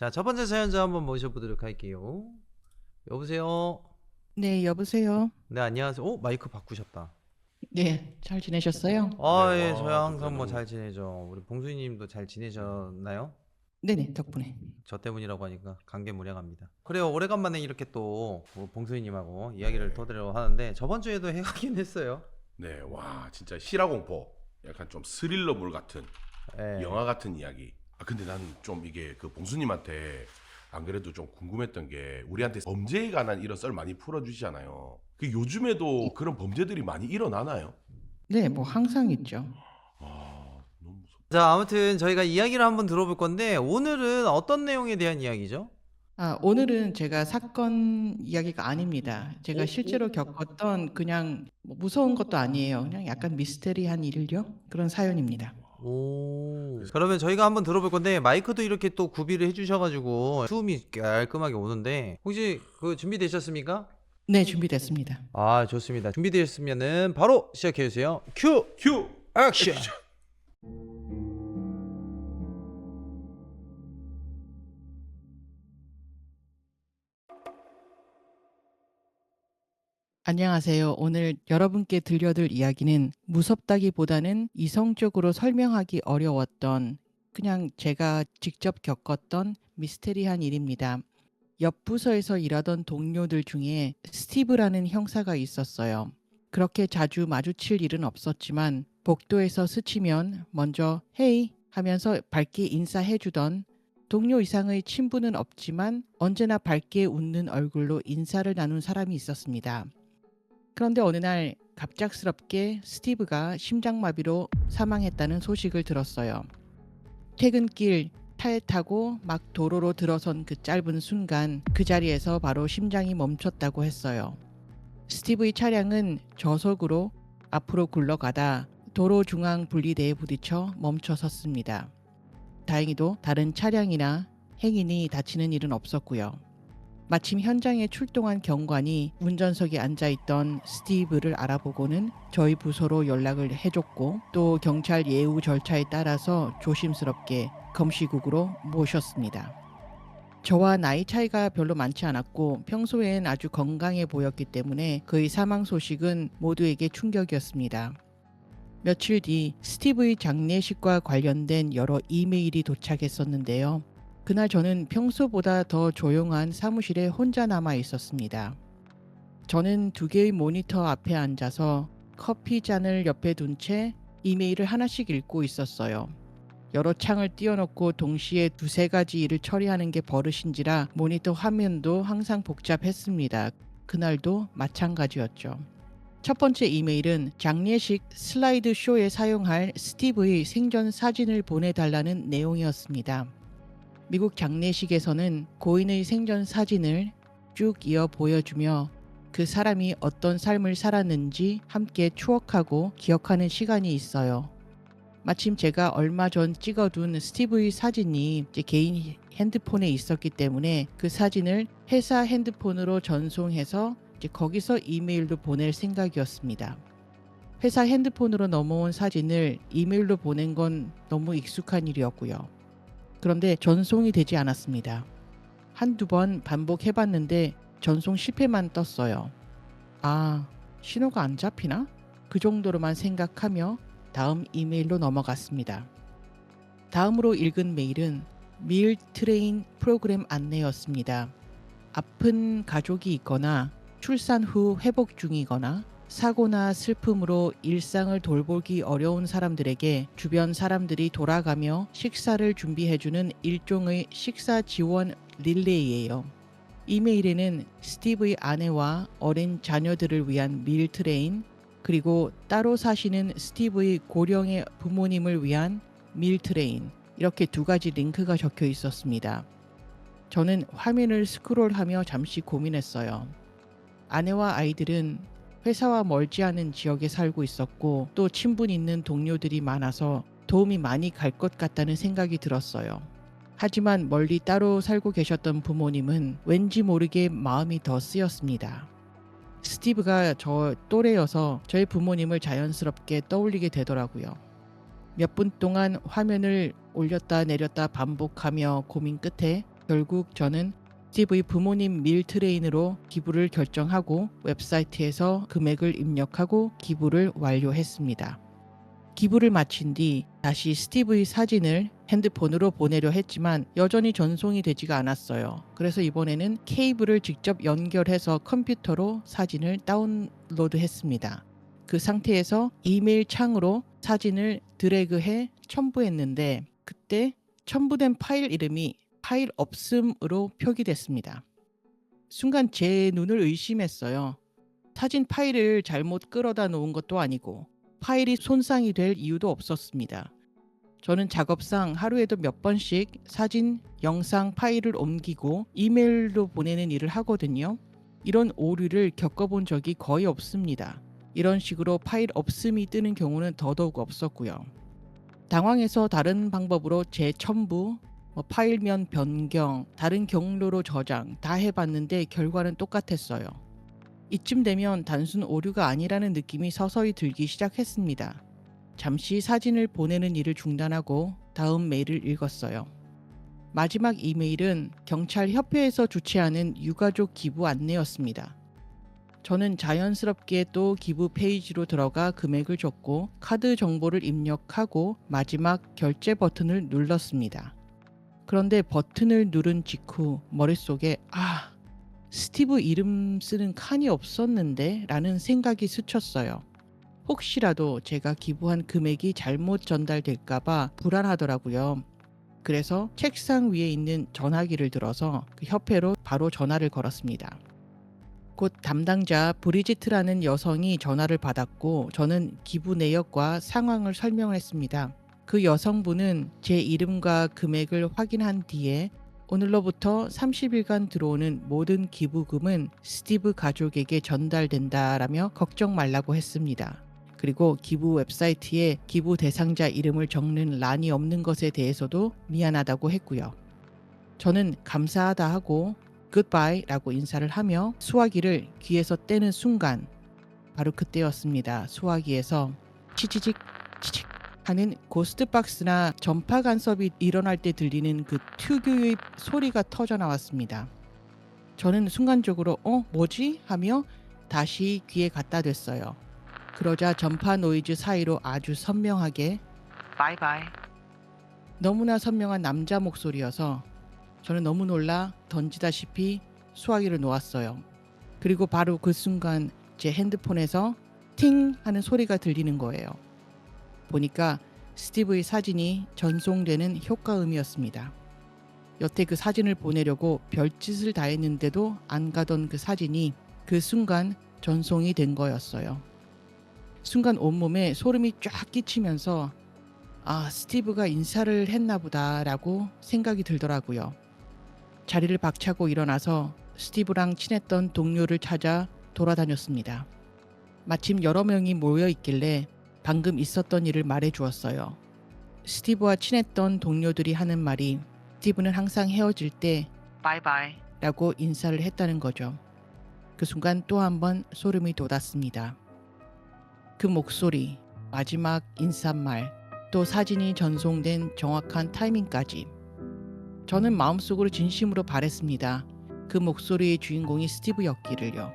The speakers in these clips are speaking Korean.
자, 첫 번째 사연자 한번 모셔보도록 할게요. 여보세요? 네, 여보세요? 네, 안녕하세요. 마이크 바꾸셨다. 네, 잘 지내셨어요? 네, 예, 저야 항상 뭐 덕분에 잘 지내죠. 우리 봉수님도 잘 지내셨나요? 네네, 덕분에. 저 때문이라고 하니까 감개무량합니다. 그래요, 오래간만에 이렇게 또 봉수님하고 이야기를 터드려 하는데 저번 주에도 해가긴 했어요. 네, 와, 진짜 실화공포, 약간 좀 스릴러물 같은 예. 영화 같은 이야기. 근데 난 좀 이게 그 봉수님한테 안 그래도 좀 궁금했던 게 우리한테 범죄에 관한 이런 썰 많이 풀어주시잖아요. 그 요즘에도 그런 범죄들이 많이 일어나나요? 네, 뭐 항상 있죠. 너무 무섭다. 자, 아무튼 저희가 이야기를 한번 들어볼 건데 오늘은 어떤 내용에 대한 이야기죠? 오늘은 제가 사건 이야기가 아닙니다. 제가 실제로 겪었던 그냥 뭐 무서운 것도 아니에요. 그냥 약간 미스테리한 일을요? 그런 사연입니다. 그러면 저희가 한번 들어볼 건데 마이크도 이렇게 또 구비를 해주셔가지고 수음이 깔끔하게 오는데 혹시 그 준비되셨습니까? 네, 준비됐습니다. 아, 좋습니다. 준비되셨으면은 바로 시작해주세요. 큐! 큐! 액션! 안녕하세요. 오늘 여러분께 들려드릴 이야기는 무섭다기보다는 이성적으로 설명하기 어려웠던 그냥 제가 직접 겪었던 미스테리한 일입니다. 옆 부서에서 일하던 동료들 중에 스티브라는 형사가 있었어요. 그렇게 자주 마주칠 일은 없었지만 복도에서 스치면 먼저 헤이 하면서 밝게 인사해주던 동료 이상의 친분은 없지만 언제나 밝게 웃는 얼굴로 인사를 나눈 사람이 있었습니다. 그런데 어느 날 갑작스럽게 스티브가 심장마비로 사망했다는 소식을 들었어요. 퇴근길 차에 타고 막 도로로 들어선 그 짧은 순간 그 자리에서 바로 심장이 멈췄다고 했어요. 스티브의 차량은 저속으로 앞으로 굴러가다 도로 중앙 분리대에 부딪혀 멈춰 섰습니다. 다행히도 다른 차량이나 행인이 다치는 일은 없었고요. 마침 현장에 출동한 경관이 운전석에 앉아있던 스티브를 알아보고는 저희 부서로 연락을 해줬고 또 경찰 예우 절차에 따라서 조심스럽게 검시국으로 모셨습니다. 저와 나이 차이가 별로 많지 않았고 평소엔 아주 건강해 보였기 때문에 그의 사망 소식은 모두에게 충격이었습니다. 며칠 뒤 스티브의 장례식과 관련된 여러 이메일이 도착했었는데요. 그날 저는 평소보다 더 조용한 사무실에 혼자 남아 있었습니다. 저는 2개의 모니터 앞에 앉아서 커피 잔을 옆에 둔 채 이메일을 하나씩 읽고 있었어요. 여러 창을 띄워놓고 동시에 2-3가지 일을 처리하는 게 버릇인지라 모니터 화면도 항상 복잡했습니다. 그날도 마찬가지였죠. 첫 번째 이메일은 장례식 슬라이드 쇼에 사용할 스티브의 생전 사진을 보내달라는 내용이었습니다. 미국 장례식에서는 고인의 생전 사진을 쭉 이어 보여주며 그 사람이 어떤 삶을 살았는지 함께 추억하고 기억하는 시간이 있어요. 마침 제가 얼마 전 찍어둔 스티브의 사진이 제 개인 핸드폰에 있었기 때문에 그 사진을 회사 핸드폰으로 전송해서 이제 거기서 이메일로 보낼 생각이었습니다. 회사 핸드폰으로 넘어온 사진을 이메일로 보낸 건 너무 익숙한 일이었고요. 그런데 전송이 되지 않았습니다. 1-2번 반복해봤는데 전송 실패만 떴어요. 신호가 안 잡히나? 그 정도로만 생각하며 다음 이메일로 넘어갔습니다. 다음으로 읽은 메일은 밀 트레인 프로그램 안내였습니다. 아픈 가족이 있거나 출산 후 회복 중이거나 사고나 슬픔으로 일상을 돌보기 어려운 사람들에게 주변 사람들이 돌아가며 식사를 준비해주는 일종의 식사 지원 릴레이예요. 이메일에는 스티브의 아내와 어린 자녀들을 위한 밀 트레인, 그리고 따로 사시는 스티브의 고령의 부모님을 위한 밀 트레인, 이렇게 2가지 링크가 적혀 있었습니다. 저는 화면을 스크롤하며 잠시 고민했어요. 아내와 아이들은 회사와 멀지 않은 지역에 살고 있었고 또 친분 있는 동료들이 많아서 도움이 많이 갈 것 같다는 생각이 들었어요. 하지만 멀리 따로 살고 계셨던 부모님은 왠지 모르게 마음이 더 쓰였습니다. 스티브가 저 또래여서 저희 부모님을 자연스럽게 떠올리게 되더라고요. 몇 분 동안 화면을 올렸다 내렸다 반복하며 고민 끝에 결국 저는 스티브의 부모님 밀 트레인으로 기부를 결정하고 웹사이트에서 금액을 입력하고 기부를 완료했습니다. 기부를 마친 뒤 다시 스티브의 사진을 핸드폰으로 보내려 했지만 여전히 전송이 되지가 않았어요. 그래서 이번에는 케이블을 직접 연결해서 컴퓨터로 사진을 다운로드했습니다. 그 상태에서 이메일 창으로 사진을 드래그해 첨부했는데 그때 첨부된 파일 이름이 파일 없음으로 표기됐습니다. 순간 제 눈을 의심했어요. 사진 파일을 잘못 끌어다 놓은 것도 아니고 파일이 손상이 될 이유도 없었습니다. 저는 작업상 하루에도 몇 번씩 사진, 영상 파일을 옮기고 이메일로 보내는 일을 하거든요. 이런 오류를 겪어본 적이 거의 없습니다. 이런 식으로 파일 없음이 뜨는 경우는 더더욱 없었고요. 당황해서 다른 방법으로 재첨부, 파일명 변경, 다른 경로로 저장 다 해봤는데 결과는 똑같았어요. 이쯤 되면 단순 오류가 아니라는 느낌이 서서히 들기 시작했습니다. 잠시 사진을 보내는 일을 중단하고 다음 메일을 읽었어요. 마지막 이메일은 경찰협회에서 주최하는 유가족 기부 안내였습니다. 저는 자연스럽게 또 기부 페이지로 들어가 금액을 줬고 카드 정보를 입력하고 마지막 결제 버튼을 눌렀습니다. 그런데 버튼을 누른 직후 머릿속에 스티브 이름 쓰는 칸이 없었는데 라는 생각이 스쳤어요. 혹시라도 제가 기부한 금액이 잘못 전달될까봐 불안하더라고요. 그래서 책상 위에 있는 전화기를 들어서 그 협회로 바로 전화를 걸었습니다. 곧 담당자 브리지트라는 여성이 전화를 받았고 저는 기부 내역과 상황을 설명을 했습니다. 그 여성분은 제 이름과 금액을 확인한 뒤에 오늘로부터 30일간 들어오는 모든 기부금은 스티브 가족에게 전달된다라며 걱정 말라고 했습니다. 그리고 기부 웹사이트에 기부 대상자 이름을 적는 란이 없는 것에 대해서도 미안하다고 했고요. 저는 감사하다 하고 굿바이라고 인사를 하며 수화기를 귀에서 떼는 순간 바로 그때였습니다. 수화기에서 치치직 치직 하는 고스트박스나 전파 간섭이 일어날 때 들리는 그 특유의 소리가 터져 나왔습니다. 저는 순간적으로 뭐지? 하며 다시 귀에 갖다 댔어요. 그러자 전파 노이즈 사이로 아주 선명하게 바이바이 너무나 선명한 남자 목소리여서 저는 너무 놀라 던지다시피 수화기를 놓았어요. 그리고 바로 그 순간 제 핸드폰에서 팅 하는 소리가 들리는 거예요. 보니까 스티브의 사진이 전송되는 효과음이었습니다. 여태 그 사진을 보내려고 별짓을 다 했는데도 안 가던 그 사진이 그 순간 전송이 된 거였어요. 순간 온몸에 소름이 쫙 끼치면서 스티브가 인사를 했나 보다라고 생각이 들더라고요. 자리를 박차고 일어나서 스티브랑 친했던 동료를 찾아 돌아다녔습니다. 마침 여러 명이 모여 있길래 방금 있었던 일을 말해 주었어요. 스티브와 친했던 동료들이 하는 말이 스티브는 항상 헤어질 때 바이바이 라고 인사를 했다는 거죠. 그 순간 또 한 번 소름이 돋았습니다. 그 목소리, 마지막 인사말, 또 사진이 전송된 정확한 타이밍까지 저는 마음속으로 진심으로 바랬습니다. 그 목소리의 주인공이 스티브였기를요.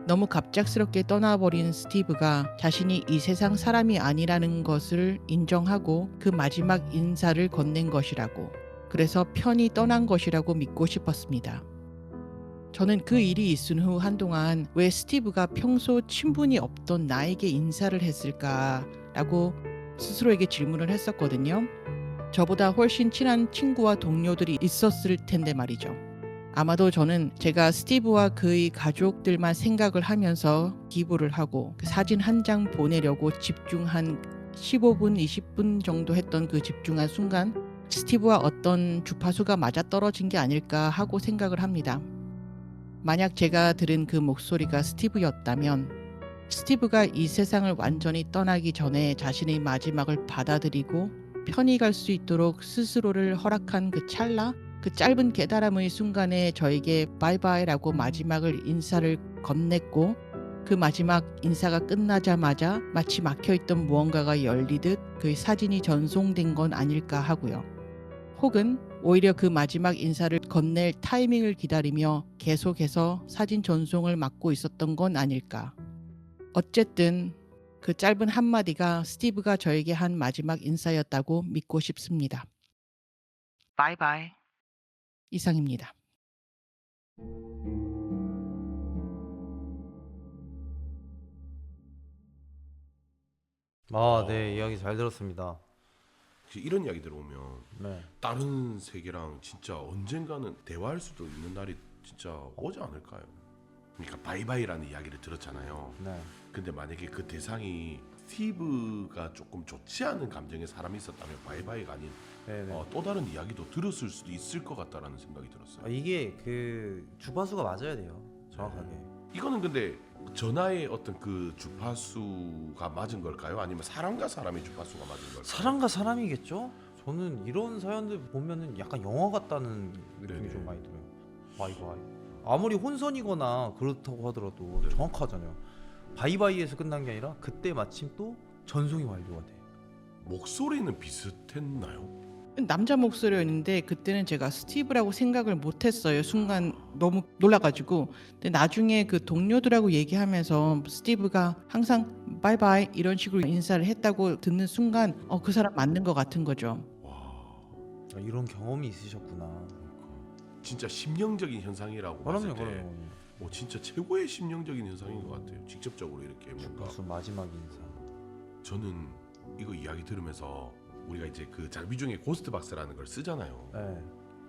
너무 갑작스럽게 떠나버린 스티브가 자신이 이 세상 사람이 아니라는 것을 인정하고 그 마지막 인사를 건넨 것이라고, 그래서 편히 떠난 것이라고 믿고 싶었습니다. 저는 그 일이 있은 후 한동안 왜 스티브가 평소 친분이 없던 나에게 인사를 했을까라고 스스로에게 질문을 했었거든요. 저보다 훨씬 친한 친구와 동료들이 있었을 텐데 말이죠. 아마도 저는 제가 스티브와 그의 가족들만 생각을 하면서 기부를 하고 그 사진 한 장 보내려고 집중한 15분, 20분 정도 했던 그 집중한 순간 스티브와 어떤 주파수가 맞아떨어진 게 아닐까 하고 생각을 합니다. 만약 제가 들은 그 목소리가 스티브였다면 스티브가 이 세상을 완전히 떠나기 전에 자신의 마지막을 받아들이고 편히 갈 수 있도록 스스로를 허락한 그 찰나, 그 짧은 깨달음의 순간에 저에게 바이바이라고 마지막을 인사를 건넸고 그 마지막 인사가 끝나자마자 마치 막혀있던 무언가가 열리듯 그 사진이 전송된 건 아닐까 하고요. 혹은 오히려 그 마지막 인사를 건넬 타이밍을 기다리며 계속해서 사진 전송을 막고 있었던 건 아닐까. 어쨌든 그 짧은 한마디가 스티브가 저에게 한 마지막 인사였다고 믿고 싶습니다. 바이바이. 이상입니다. 네, 이야기 잘 들었습니다. 혹시 이런 이야기 들어오면 네. 다른 세계랑 진짜 언젠가는 대화할 수도 있는 날이 진짜 오지 않을까요? 그러니까 바이바이라는 이야기를 들었잖아요. 네. 근데 만약에 그 대상이 스티브가 조금 좋지 않은 감정의 사람이 있었다면 바이바이가 아닌 네네. 또 다른 이야기도 들었을 수도 있을 것 같다라는 생각이 들었어요. 이게 그 주파수가 맞아야 돼요. 정확하게. 이거는 근데 전하의 어떤 그 주파수가 맞은 걸까요? 아니면 사람과 사람의 주파수가 맞은 걸까요? 사람과 사람이겠죠? 저는 이런 사연들 보면은 약간 영화 같다는 느낌이 네네. 좀 많이 들어요. 바이바이. 아무리 혼선이거나 그렇다고 하더라도 네. 정확하잖아요. 바이바이에서 끝난 게 아니라 그때 마침 또 전송이 완료가 돼. 목소리는 비슷했나요? 남자 목소리였는데 그때는 제가 스티브라고 생각을 못했어요. 순간 너무 놀라가지고. 근데 나중에 그 동료들하고 얘기하면서 스티브가 항상 바이바이 이런 식으로 인사를 했다고 듣는 순간 그 사람 맞는 것 같은 거죠. 와, 이런 경험이 있으셨구나. 진짜 심령적인 현상이라고 봤을 그럼요, 때 그럼요. 진짜 최고의 심령적인 현상인 것 같아요. 직접적으로 이렇게 뭔가 무슨 마지막 인사. 저는 이거 이야기 들으면서 우리가 이제 그 장비 중에 고스트박스라는 걸 쓰잖아요. 네.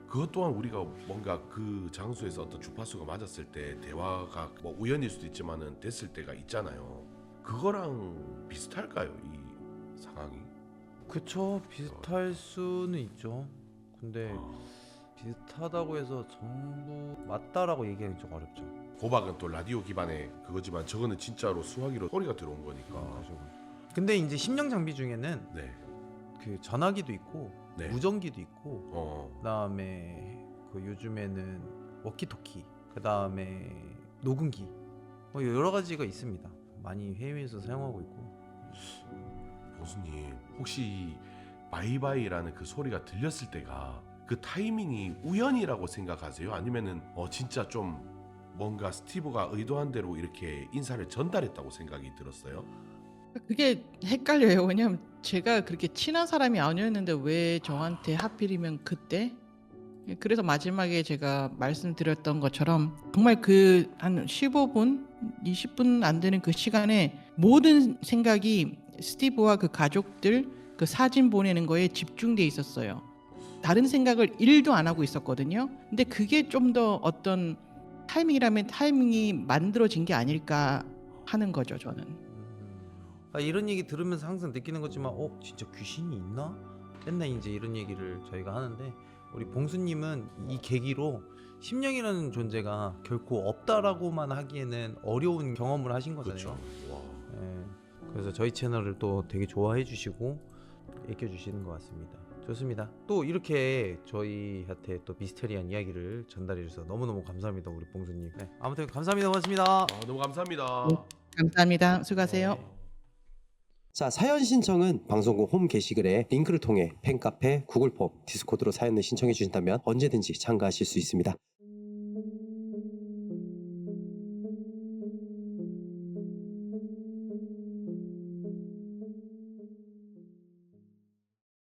그것 또한 우리가 뭔가 그 장소에서 어떤 주파수가 맞았을 때 대화가 뭐 우연일 수도 있지만은 됐을 때가 있잖아요. 그거랑 비슷할까요, 이 상황이? 그쵸, 비슷할 수는 있죠. 근데 비슷하다고 해서 전부 맞다라고 얘기하기 좀 어렵죠. 고박은 또 라디오 기반의 그거지만 저거는 진짜로 수화기로 소리가 들어온 거니까. 근데 이제 심령 장비 중에는 네. 그 전화기도 있고 네. 무전기도 있고 그다음에 그 요즘에는 워키토키, 그다음에 녹음기, 뭐 여러 가지가 있습니다. 많이 해외에서 사용하고 있고. 교수님, 혹시 바이바이라는 그 소리가 들렸을 때가 그 타이밍이 우연이라고 생각하세요? 아니면은 진짜 좀 뭔가 스티브가 의도한 대로 이렇게 인사를 전달했다고 생각이 들었어요? 그게 헷갈려요. 왜냐면 제가 그렇게 친한 사람이 아니었는데 왜 저한테 하필이면 그때? 그래서 마지막에 제가 말씀드렸던 것처럼 정말 그 한 15분, 20분 안 되는 그 시간에 모든 생각이 스티브와 그 가족들 그 사진 보내는 거에 집중돼 있었어요. 다른 생각을 1도 안 하고 있었거든요. 근데 그게 좀 더 어떤 타이밍이라면 타이밍이 만들어진 게 아닐까 하는 거죠, 저는. 이런 얘기 들으면서 항상 느끼는 거지만 진짜 귀신이 있나? 맨날 이제 이런 얘기를 저희가 하는데, 우리 봉수님은 이 계기로 심령이라는 존재가 결코 없다라고만 하기에는 어려운 경험을 하신 거잖아요. 그렇죠. 와. 예, 그래서 저희 채널을 또 되게 좋아해 주시고 애껴 주시는 것 같습니다. 좋습니다. 또 이렇게 저희한테 또 미스테리한 이야기를 전달해 주셔서 너무너무 감사합니다, 우리 봉수님. 네, 아무튼 감사합니다. 고맙습니다. 너무 감사합니다. 감사합니다. 수고하세요. 네. 자, 사연 신청은 방송국 홈 게시글에 링크를 통해 팬카페, 구글 폼, 디스코드로 사연을 신청해 주신다면 언제든지 참가하실 수 있습니다.